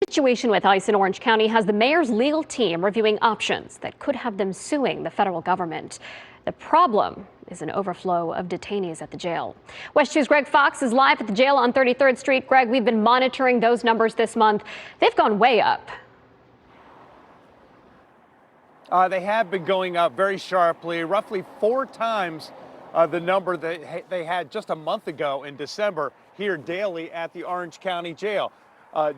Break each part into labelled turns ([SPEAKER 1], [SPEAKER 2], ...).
[SPEAKER 1] Situation with ICE in Orange County has the mayor's legal team reviewing options that could have them suing the federal government. The problem is an overflow of detainees at the jail. West 2's Greg Fox is live at the jail on 33rd Street. Greg, we've been monitoring those numbers this month. They've gone way up.
[SPEAKER 2] They have been going up very sharply, roughly 4 times the number that they had just a month ago in December here daily at the Orange County Jail.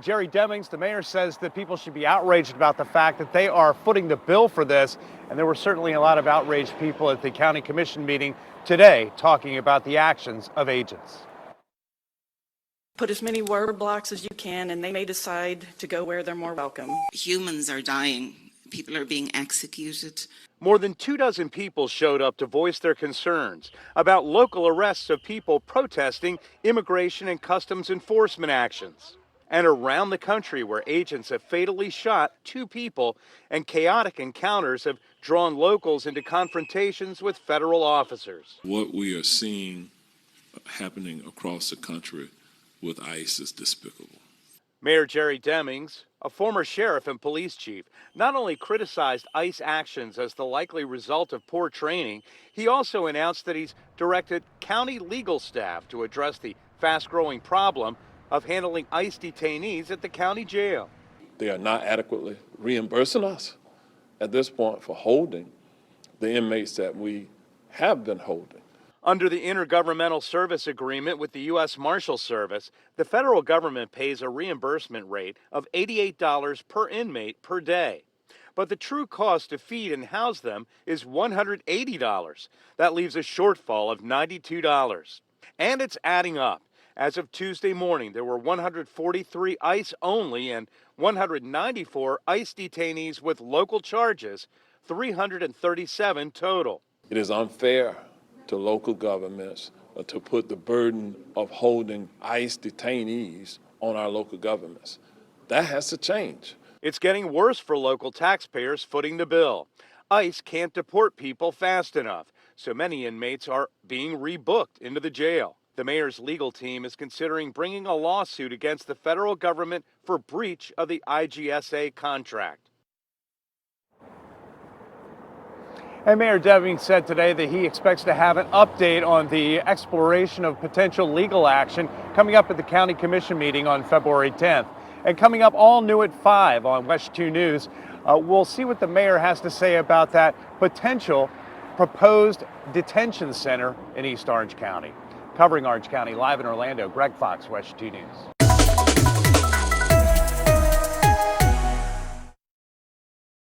[SPEAKER 2] Jerry Demings, the mayor, says that people should be outraged about the fact that they are footing the bill for this. And there were certainly a lot of outraged people at the county commission meeting today talking about the actions of agents.
[SPEAKER 3] Put as many word blocks as you can, and they may decide to go where they're more welcome.
[SPEAKER 4] Humans are dying. People are being executed.
[SPEAKER 2] More than 24 people showed up to voice their concerns about local arrests of people protesting immigration and customs enforcement actions. And around the country where agents have fatally shot 2 people and chaotic encounters have drawn locals into confrontations with federal officers.
[SPEAKER 5] What we are seeing happening across the country with ICE is despicable.
[SPEAKER 2] Mayor Jerry Demings, a former sheriff and police chief, not only criticized ICE actions as the likely result of poor training, he also announced that he's directed county legal staff to address the fast-growing problem of handling ICE detainees at the county jail.
[SPEAKER 5] They are not adequately reimbursing us at this point for holding the inmates that we have been holding.
[SPEAKER 2] Under the Intergovernmental Service Agreement with the U.S. Marshal Service, the federal government pays a reimbursement rate of $88 per inmate per day. But the true cost to feed and house them is $180. That leaves a shortfall of $92. And it's adding up. As of Tuesday morning, there were 143 ICE only and 194 ICE detainees with local charges, 337 total.
[SPEAKER 5] It is unfair to local governments to put the burden of holding ICE detainees on our local governments. That has to change.
[SPEAKER 2] It's getting worse for local taxpayers footing the bill. ICE can't deport people fast enough, so many inmates are being rebooked into the jail. The mayor's legal team is considering bringing a lawsuit against the federal government for breach of the IGSA contract. And Mayor Demings said today that he expects to have an update on the exploration of potential legal action coming up at the county commission meeting on February 10th. And coming up all new at 5 on West 2 News, we'll see what the mayor has to say about that potential proposed detention center in East Orange County. Covering Orange County live in Orlando, Greg Fox, West 2 News.